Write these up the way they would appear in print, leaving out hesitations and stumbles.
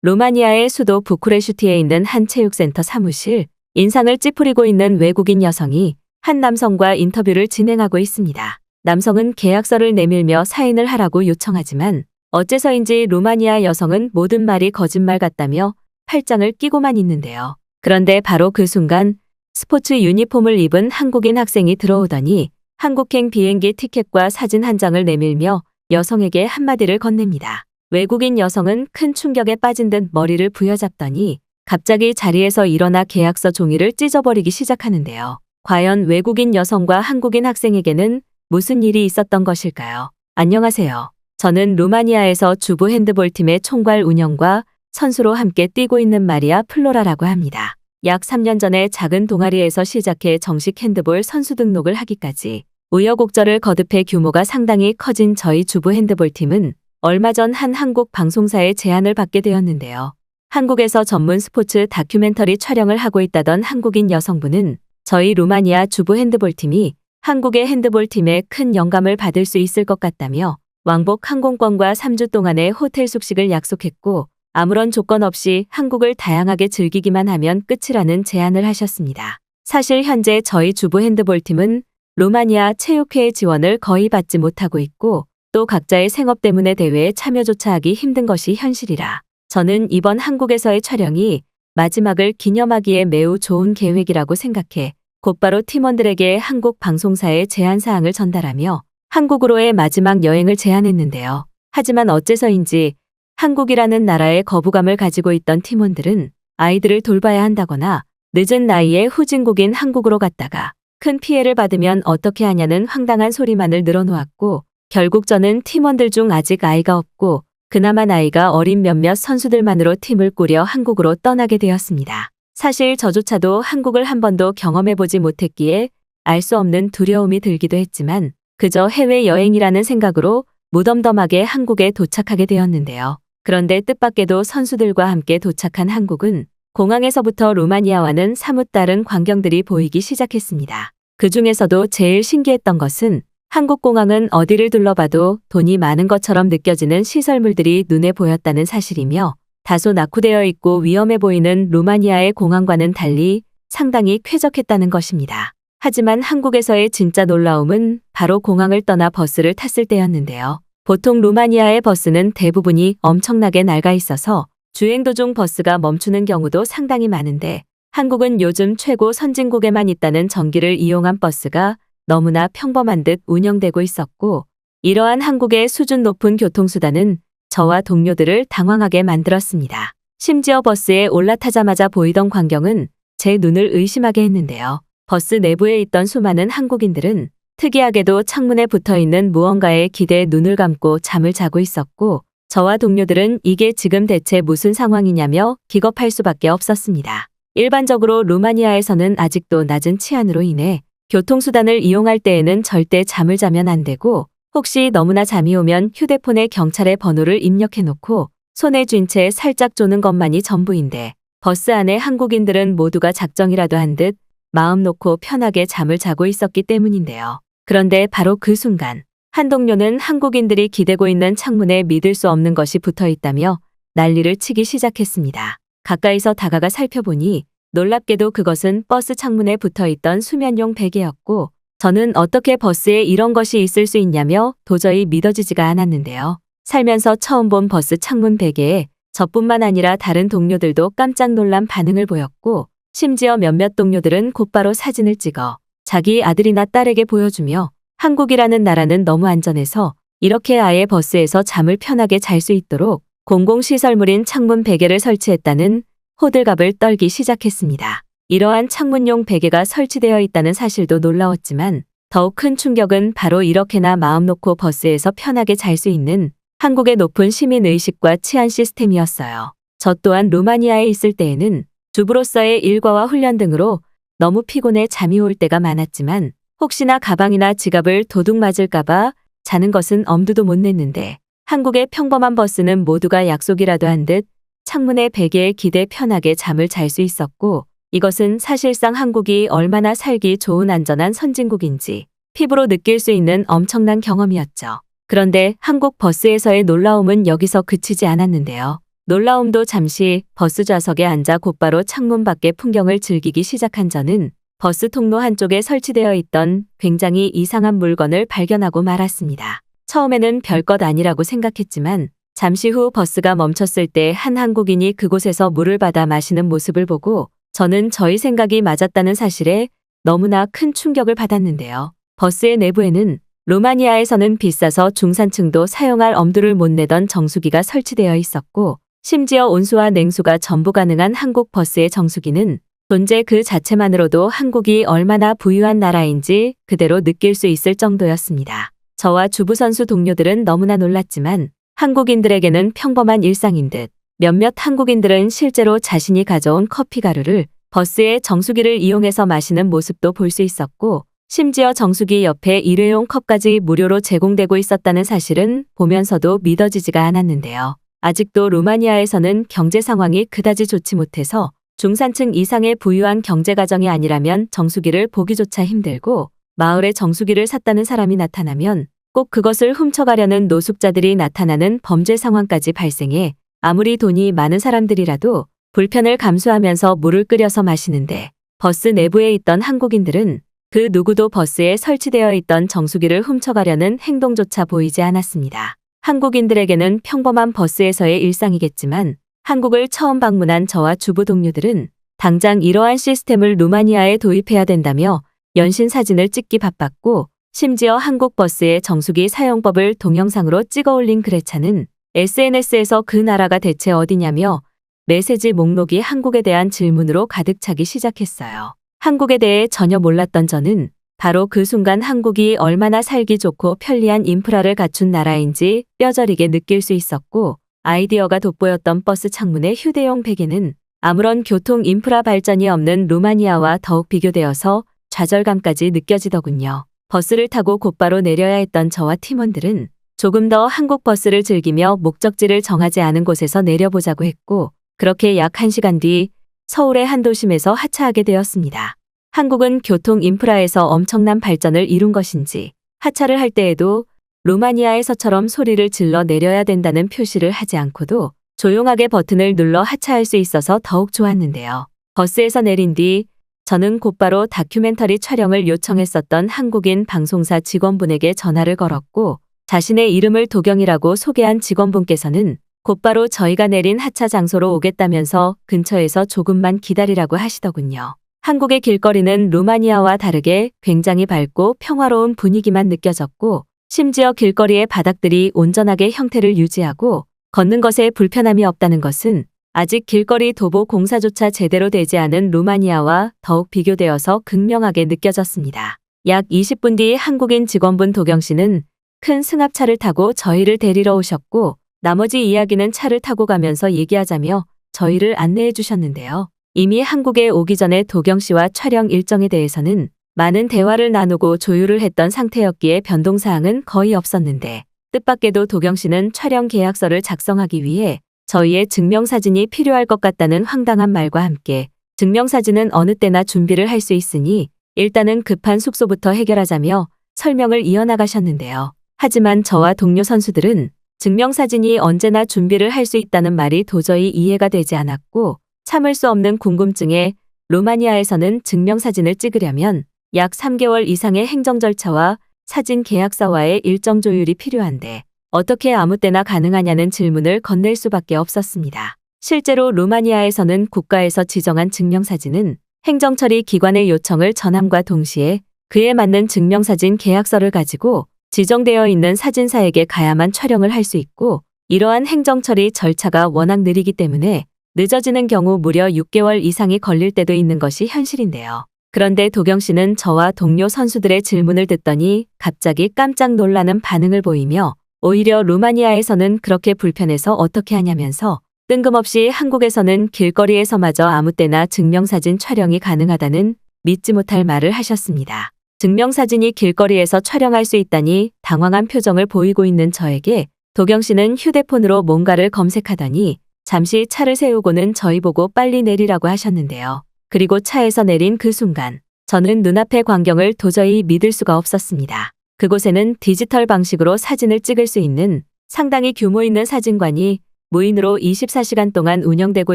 루마니아의 수도 부쿠레슈티에 있는 한 체육센터 사무실, 인상을 찌푸리고 있는 외국인 여성이 한 남성과 인터뷰를 진행하고 있습니다. 남성은 계약서를 내밀며 사인을 하라고 요청하지만 어째서인지 루마니아 여성은 모든 말이 거짓말 같다며 팔짱을 끼고만 있는데요. 그런데 바로 그 순간 스포츠 유니폼을 입은 한국인 학생이 들어오더니 한국행 비행기 티켓과 사진 한 장을 내밀며 여성에게 한마디를 건넵니다. 외국인 여성은 큰 충격에 빠진 듯 머리를 부여잡더니 갑자기 자리에서 일어나 계약서 종이를 찢어버리기 시작하는데요. 과연 외국인 여성과 한국인 학생에게는 무슨 일이 있었던 것일까요? 안녕하세요. 저는 루마니아에서 주부 핸드볼팀의 총괄 운영과 선수로 함께 뛰고 있는 마리아 플로라라고 합니다. 약 3년 전에 작은 동아리에서 시작해 정식 핸드볼 선수 등록을 하기까지 우여곡절을 거듭해 규모가 상당히 커진 저희 주부 핸드볼팀은 얼마 전 한 한국 방송사의 제안을 받게 되었는데요. 한국에서 전문 스포츠 다큐멘터리 촬영을 하고 있다던 한국인 여성분은 저희 루마니아 주부 핸드볼팀이 한국의 핸드볼팀에 큰 영감을 받을 수 있을 것 같다며 왕복 항공권과 3주 동안의 호텔 숙식을 약속했고 아무런 조건 없이 한국을 다양하게 즐기기만 하면 끝이라는 제안을 하셨습니다. 사실 현재 저희 주부 핸드볼팀은 루마니아 체육회의 지원을 거의 받지 못하고 있고 또 각자의 생업 때문에 대회에 참여조차 하기 힘든 것이 현실이라 저는 이번 한국에서의 촬영이 마지막을 기념하기에 매우 좋은 계획이라고 생각해 곧바로 팀원들에게 한국 방송사의 제안사항을 전달하며 한국으로의 마지막 여행을 제안했는데요. 하지만 어째서인지 한국이라는 나라에 거부감을 가지고 있던 팀원들은 아이들을 돌봐야 한다거나 늦은 나이에 후진국인 한국으로 갔다가 큰 피해를 받으면 어떻게 하냐는 황당한 소리만을 늘어놓았고 결국 저는 팀원들 중 아직 아이가 없고 그나마 나이가 어린 몇몇 선수들만으로 팀을 꾸려 한국으로 떠나게 되었습니다. 사실 저조차도 한국을 한 번도 경험해보지 못했기에 알 수 없는 두려움이 들기도 했지만 그저 해외여행이라는 생각으로 무덤덤하게 한국에 도착하게 되었는데요. 그런데 뜻밖에도 선수들과 함께 도착한 한국은 공항에서부터 루마니아와는 사뭇 다른 광경들이 보이기 시작했습니다. 그 중에서도 제일 신기했던 것은 한국 공항은 어디를 둘러봐도 돈이 많은 것처럼 느껴지는 시설물들이 눈에 보였다는 사실이며 다소 낙후되어 있고 위험해 보이는 루마니아의 공항과는 달리 상당히 쾌적했다는 것입니다. 하지만 한국에서의 진짜 놀라움은 바로 공항을 떠나 버스를 탔을 때였는데요. 보통 루마니아의 버스는 대부분이 엄청나게 낡아 있어서 주행 도중 버스가 멈추는 경우도 상당히 많은데 한국은 요즘 최고 선진국에만 있다는 전기를 이용한 버스가 너무나 평범한 듯 운영되고 있었고 이러한 한국의 수준 높은 교통수단은 저와 동료들을 당황하게 만들었습니다. 심지어 버스에 올라타자마자 보이던 광경은 제 눈을 의심하게 했는데요. 버스 내부에 있던 수많은 한국인들은 특이하게도 창문에 붙어있는 무언가에 기대에 눈을 감고 잠을 자고 있었고 저와 동료들은 이게 지금 대체 무슨 상황이냐며 기겁할 수밖에 없었습니다. 일반적으로 루마니아에서는 아직도 낮은 치안으로 인해 교통수단을 이용할 때에는 절대 잠을 자면 안 되고 혹시 너무나 잠이 오면 휴대폰에 경찰의 번호를 입력해놓고 손에 쥔 채 살짝 조는 것만이 전부인데 버스 안에 한국인들은 모두가 작정이라도 한 듯 마음 놓고 편하게 잠을 자고 있었기 때문인데요. 그런데 바로 그 순간 한 동료는 한국인들이 기대고 있는 창문에 믿을 수 없는 것이 붙어 있다며 난리를 치기 시작했습니다. 가까이서 다가가 살펴보니 놀랍게도 그것은 버스 창문에 붙어있던 수면용 베개였고 저는 어떻게 버스에 이런 것이 있을 수 있냐며 도저히 믿어지지가 않았는데요. 살면서 처음 본 버스 창문 베개에 저뿐만 아니라 다른 동료들도 깜짝 놀란 반응을 보였고 심지어 몇몇 동료들은 곧바로 사진을 찍어 자기 아들이나 딸에게 보여주며 한국이라는 나라는 너무 안전해서 이렇게 아예 버스에서 잠을 편하게 잘 수 있도록 공공시설물인 창문 베개를 설치했다는 호들갑을 떨기 시작했습니다. 이러한 창문용 베개가 설치되어 있다는 사실도 놀라웠지만 더욱 큰 충격은 바로 이렇게나 마음 놓고 버스에서 편하게 잘 수 있는 한국의 높은 시민의식과 치안 시스템이었어요. 저 또한 루마니아에 있을 때에는 주부로서의 일과와 훈련 등으로 너무 피곤해 잠이 올 때가 많았지만 혹시나 가방이나 지갑을 도둑 맞을까봐 자는 것은 엄두도 못 냈는데 한국의 평범한 버스는 모두가 약속이라도 한 듯 창문의 베개에 기대 편하게 잠을 잘 수 있었고 이것은 사실상 한국이 얼마나 살기 좋은 안전한 선진국인지 피부로 느낄 수 있는 엄청난 경험이었죠. 그런데 한국 버스에서의 놀라움은 여기서 그치지 않았는데요. 놀라움도 잠시 버스 좌석에 앉아 곧바로 창문 밖의 풍경을 즐기기 시작한 저는 버스 통로 한쪽에 설치되어 있던 굉장히 이상한 물건을 발견하고 말았습니다. 처음에는 별것 아니라고 생각했지만 잠시 후 버스가 멈췄을 때 한 한국인이 그곳에서 물을 받아 마시는 모습을 보고 저는 저희 생각이 맞았다는 사실에 너무나 큰 충격을 받았는데요. 버스의 내부에는 루마니아에서는 비싸서 중산층도 사용할 엄두를 못 내던 정수기가 설치되어 있었고 심지어 온수와 냉수가 전부 가능한 한국 버스의 정수기는 존재 그 자체만으로도 한국이 얼마나 부유한 나라인지 그대로 느낄 수 있을 정도였습니다. 저와 주부 선수 동료들은 너무나 놀랐지만 한국인들에게는 평범한 일상인 듯 몇몇 한국인들은 실제로 자신이 가져온 커피 가루를 버스의 정수기를 이용해서 마시는 모습도 볼 수 있었고 심지어 정수기 옆에 일회용 컵까지 무료로 제공되고 있었다는 사실은 보면서도 믿어지지가 않았는데요. 아직도 루마니아에서는 경제 상황이 그다지 좋지 못해서 중산층 이상의 부유한 경제가정이 아니라면 정수기를 보기조차 힘들고 마을에 정수기를 샀다는 사람이 나타나면 꼭 그것을 훔쳐가려는 노숙자들이 나타나는 범죄 상황까지 발생해 아무리 돈이 많은 사람들이라도 불편을 감수하면서 물을 끓여서 마시는데 버스 내부에 있던 한국인들은 그 누구도 버스에 설치되어 있던 정수기를 훔쳐가려는 행동조차 보이지 않았습니다. 한국인들에게는 평범한 버스에서의 일상이겠지만 한국을 처음 방문한 저와 주부 동료들은 당장 이러한 시스템을 루마니아에 도입해야 된다며 연신 사진을 찍기 바빴고 심지어 한국 버스의 정수기 사용법을 동영상으로 찍어 올린 그레차는 SNS에서 그 나라가 대체 어디냐며 메시지 목록이 한국에 대한 질문으로 가득 차기 시작했어요. 한국에 대해 전혀 몰랐던 저는 바로 그 순간 한국이 얼마나 살기 좋고 편리한 인프라를 갖춘 나라인지 뼈저리게 느낄 수 있었고 아이디어가 돋보였던 버스 창문의 휴대용 베개는 아무런 교통 인프라 발전이 없는 루마니아와 더욱 비교되어서 좌절감까지 느껴지더군요. 버스를 타고 곧바로 내려야 했던 저와 팀원들은 조금 더 한국 버스를 즐기며 목적지를 정하지 않은 곳에서 내려보자고 했고 그렇게 약 1시간 뒤 서울의 한 도심에서 하차하게 되었습니다. 한국은 교통 인프라에서 엄청난 발전을 이룬 것인지 하차를 할 때에도 루마니아에서처럼 소리를 질러 내려야 된다는 표시를 하지 않고도 조용하게 버튼을 눌러 하차할 수 있어서 더욱 좋았는데요. 버스에서 내린 뒤 저는 곧바로 다큐멘터리 촬영을 요청했었던 한국인 방송사 직원분에게 전화를 걸었고 자신의 이름을 도경이라고 소개한 직원분께서는 곧바로 저희가 내린 하차 장소로 오겠다면서 근처에서 조금만 기다리라고 하시더군요. 한국의 길거리는 루마니아와 다르게 굉장히 밝고 평화로운 분위기만 느껴졌고 심지어 길거리의 바닥들이 온전하게 형태를 유지하고 걷는 것에 불편함이 없다는 것은 아직 길거리 도보 공사조차 제대로 되지 않은 루마니아와 더욱 비교되어서 극명하게 느껴졌습니다. 약 20분 뒤 한국인 직원분 도경 씨는 큰 승합차를 타고 저희를 데리러 오셨고 나머지 이야기는 차를 타고 가면서 얘기하자며 저희를 안내해 주셨는데요. 이미 한국에 오기 전에 도경 씨와 촬영 일정에 대해서는 많은 대화를 나누고 조율을 했던 상태였기에 변동사항은 거의 없었는데 뜻밖에도 도경 씨는 촬영 계약서를 작성하기 위해 저희의 증명사진이 필요할 것 같다는 황당한 말과 함께 증명사진은 어느 때나 준비를 할 수 있으니 일단은 급한 숙소부터 해결하자며 설명을 이어나가셨는데요. 하지만 저와 동료 선수들은 증명사진이 언제나 준비를 할 수 있다는 말이 도저히 이해가 되지 않았고 참을 수 없는 궁금증에 루마니아에서는 증명사진을 찍으려면 약 3개월 이상의 행정 절차와 사진 계약서와의 일정 조율이 필요한데 어떻게 아무 때나 가능하냐는 질문을 건넬 수밖에 없었습니다. 실제로 루마니아에서는 국가에서 지정한 증명사진은 행정처리 기관의 요청을 전함과 동시에 그에 맞는 증명사진 계약서를 가지고 지정되어 있는 사진사에게 가야만 촬영을 할 수 있고 이러한 행정처리 절차가 워낙 느리기 때문에 늦어지는 경우 무려 6개월 이상이 걸릴 때도 있는 것이 현실인데요. 그런데 도경 씨는 저와 동료 선수들의 질문을 듣더니 갑자기 깜짝 놀라는 반응을 보이며 오히려 루마니아에서는 그렇게 불편해서 어떻게 하냐면서 뜬금없이 한국에서는 길거리에서마저 아무 때나 증명사진 촬영이 가능하다는 믿지 못할 말을 하셨습니다. 증명사진이 길거리에서 촬영할 수 있다니 당황한 표정을 보이고 있는 저에게 도경 씨는 휴대폰으로 뭔가를 검색하더니 잠시 차를 세우고는 저희 보고 빨리 내리라고 하셨는데요. 그리고 차에서 내린 그 순간 저는 눈앞의 광경을 도저히 믿을 수가 없었습니다. 그곳에는 디지털 방식으로 사진을 찍을 수 있는 상당히 규모 있는 사진관이 무인으로 24시간 동안 운영되고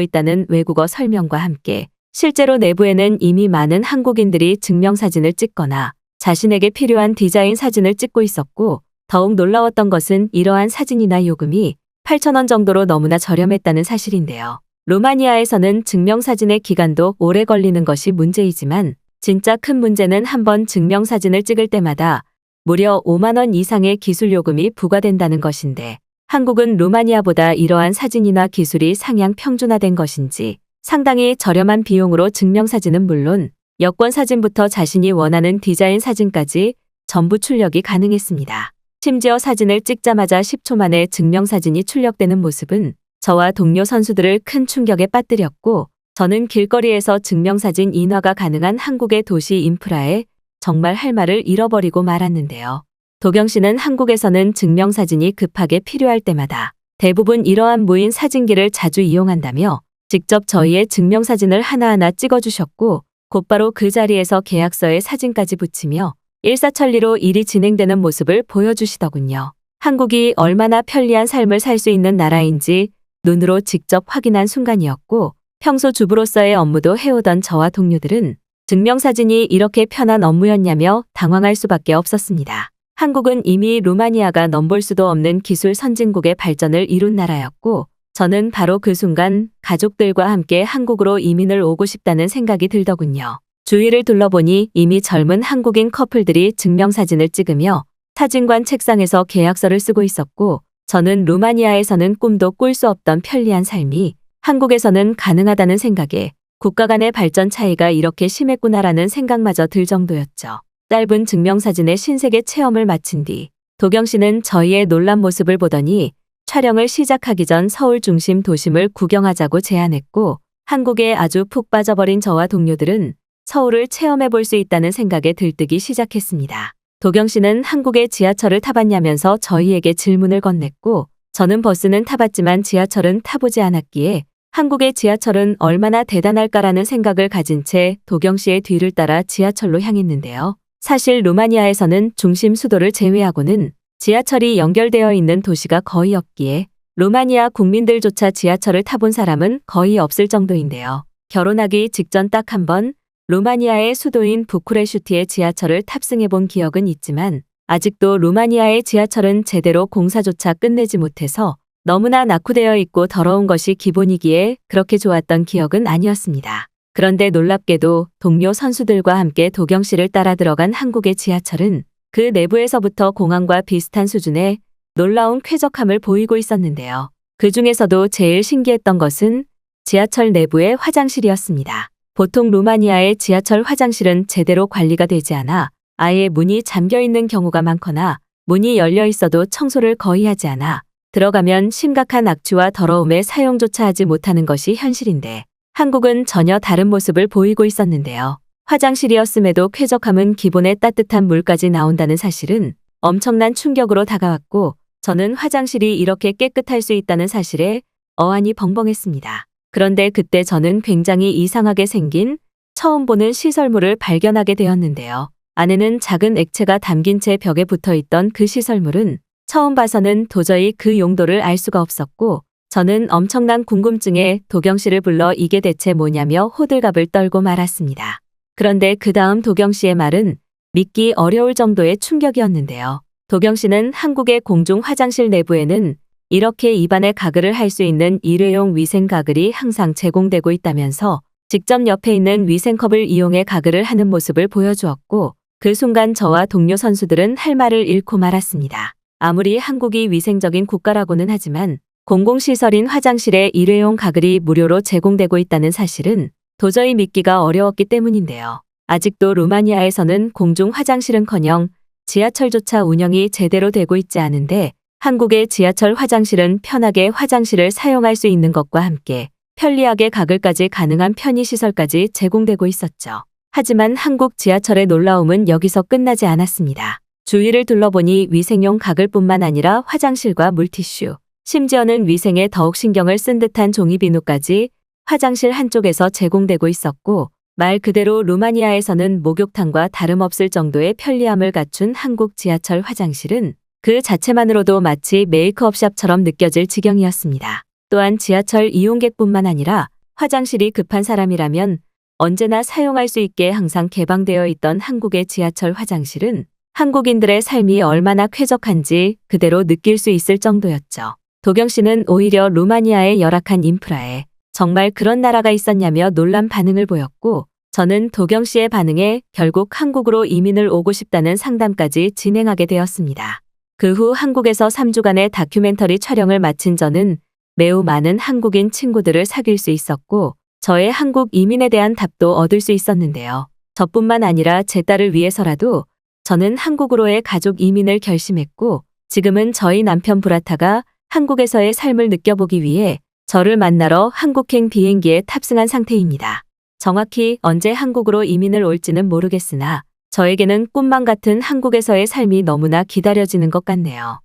있다는 외국어 설명과 함께 실제로 내부에는 이미 많은 한국인들이 증명사진을 찍거나 자신에게 필요한 디자인 사진을 찍고 있었고, 더욱 놀라웠던 것은 이러한 사진이나 요금이 8,000원 정도로 너무나 저렴했다는 사실인데요. 루마니아에서는 증명사진의 기간도 오래 걸리는 것이 문제이지만 진짜 큰 문제는 한번 증명사진을 찍을 때마다 무려 5만 원 이상의 기술 요금이 부과된다는 것인데, 한국은 루마니아보다 이러한 사진이나 기술이 상향 평준화된 것인지 상당히 저렴한 비용으로 증명사진은 물론 여권 사진부터 자신이 원하는 디자인 사진까지 전부 출력이 가능했습니다. 심지어 사진을 찍자마자 10초 만에 증명사진이 출력되는 모습은 저와 동료 선수들을 큰 충격에 빠뜨렸고, 저는 길거리에서 증명사진 인화가 가능한 한국의 도시 인프라에 정말 할 말을 잃어버리고 말았는데요. 도경 씨는 한국에서는 증명사진이 급하게 필요할 때마다 대부분 이러한 무인 사진기를 자주 이용한다며 직접 저희의 증명사진을 하나하나 찍어주셨고, 곧바로 그 자리에서 계약서에 사진까지 붙이며 일사천리로 일이 진행되는 모습을 보여주시더군요. 한국이 얼마나 편리한 삶을 살 수 있는 나라인지 눈으로 직접 확인한 순간이었고, 평소 주부로서의 업무도 해오던 저와 동료들은 증명사진이 이렇게 편한 업무였냐며 당황할 수밖에 없었습니다. 한국은 이미 루마니아가 넘볼 수도 없는 기술 선진국의 발전을 이룬 나라였고, 저는 바로 그 순간 가족들과 함께 한국으로 이민을 오고 싶다는 생각이 들더군요. 주위를 둘러보니 이미 젊은 한국인 커플들이 증명사진을 찍으며 사진관 책상에서 계약서를 쓰고 있었고, 저는 루마니아에서는 꿈도 꿀 수 없던 편리한 삶이 한국에서는 가능하다는 생각에 국가 간의 발전 차이가 이렇게 심했구나라는 생각마저 들 정도였죠. 짧은 증명사진의 신세계 체험을 마친 뒤 도경 씨는 저희의 놀란 모습을 보더니 촬영을 시작하기 전 서울 중심 도심을 구경하자고 제안했고, 한국에 아주 푹 빠져버린 저와 동료들은 서울을 체험해 볼 수 있다는 생각에 들뜨기 시작했습니다. 도경 씨는 한국의 지하철을 타봤냐면서 저희에게 질문을 건넸고, 저는 버스는 타봤지만 지하철은 타보지 않았기에 한국의 지하철은 얼마나 대단할까라는 생각을 가진 채 도경 씨의 뒤를 따라 지하철로 향했는데요. 사실 루마니아에서는 중심 수도를 제외하고는 지하철이 연결되어 있는 도시가 거의 없기에 루마니아 국민들조차 지하철을 타본 사람은 거의 없을 정도인데요. 결혼하기 직전 딱 한 번 루마니아의 수도인 부쿠레슈티의 지하철을 탑승해 본 기억은 있지만 아직도 루마니아의 지하철은 제대로 공사조차 끝내지 못해서 너무나 낙후되어 있고 더러운 것이 기본이기에 그렇게 좋았던 기억은 아니었습니다. 그런데 놀랍게도 동료 선수들과 함께 도경 씨를 따라 들어간 한국의 지하철은 그 내부에서부터 공항과 비슷한 수준의 놀라운 쾌적함을 보이고 있었는데요. 그 중에서도 제일 신기했던 것은 지하철 내부의 화장실이었습니다. 보통 루마니아의 지하철 화장실은 제대로 관리가 되지 않아 아예 문이 잠겨 있는 경우가 많거나 문이 열려 있어도 청소를 거의 하지 않아 들어가면 심각한 악취와 더러움에 사용조차 하지 못하는 것이 현실인데, 한국은 전혀 다른 모습을 보이고 있었는데요. 화장실이었음에도 쾌적함은 기본에 따뜻한 물까지 나온다는 사실은 엄청난 충격으로 다가왔고, 저는 화장실이 이렇게 깨끗할 수 있다는 사실에 어안이 벙벙했습니다. 그런데 그때 저는 굉장히 이상하게 생긴 처음 보는 시설물을 발견하게 되었는데요. 안에는 작은 액체가 담긴 채 벽에 붙어 있던 그 시설물은 처음 봐서는 도저히 그 용도를 알 수가 없었고, 저는 엄청난 궁금증에 도경 씨를 불러 이게 대체 뭐냐며 호들갑을 떨고 말았습니다. 그런데 그 다음 도경 씨의 말은 믿기 어려울 정도의 충격이었는데요. 도경 씨는 한국의 공중 화장실 내부에는 이렇게 입안에 가글을 할 수 있는 일회용 위생 가글이 항상 제공되고 있다면서 직접 옆에 있는 위생컵을 이용해 가글을 하는 모습을 보여주었고, 그 순간 저와 동료 선수들은 할 말을 잃고 말았습니다. 아무리 한국이 위생적인 국가라고는 하지만 공공시설인 화장실에 일회용 가글이 무료로 제공되고 있다는 사실은 도저히 믿기가 어려웠기 때문인데요. 아직도 루마니아에서는 공중 화장실은커녕 지하철조차 운영이 제대로 되고 있지 않은데, 한국의 지하철 화장실은 편하게 화장실을 사용할 수 있는 것과 함께 편리하게 가글까지 가능한 편의시설까지 제공되고 있었죠. 하지만 한국 지하철의 놀라움은 여기서 끝나지 않았습니다. 주위를 둘러보니 위생용 가글뿐만 아니라 화장실과 물티슈, 심지어는 위생에 더욱 신경을 쓴 듯한 종이비누까지 화장실 한쪽에서 제공되고 있었고, 말 그대로 루마니아에서는 목욕탕과 다름없을 정도의 편리함을 갖춘 한국 지하철 화장실은 그 자체만으로도 마치 메이크업샵처럼 느껴질 지경이었습니다. 또한 지하철 이용객뿐만 아니라 화장실이 급한 사람이라면 언제나 사용할 수 있게 항상 개방되어 있던 한국의 지하철 화장실은 한국인들의 삶이 얼마나 쾌적한지 그대로 느낄 수 있을 정도였죠. 도경 씨는 오히려 루마니아의 열악한 인프라에 정말 그런 나라가 있었냐며 놀란 반응을 보였고, 저는 도경 씨의 반응에 결국 한국으로 이민을 오고 싶다는 상담까지 진행하게 되었습니다. 그 후 한국에서 3주간의 다큐멘터리 촬영을 마친 저는 매우 많은 한국인 친구들을 사귈 수 있었고, 저의 한국 이민에 대한 답도 얻을 수 있었는데요. 저뿐만 아니라 제 딸을 위해서라도 저는 한국으로의 가족 이민을 결심했고, 지금은 저희 남편 브라타가 한국에서의 삶을 느껴보기 위해 저를 만나러 한국행 비행기에 탑승한 상태입니다. 정확히 언제 한국으로 이민을 올지는 모르겠으나 저에게는 꿈만 같은 한국에서의 삶이 너무나 기다려지는 것 같네요.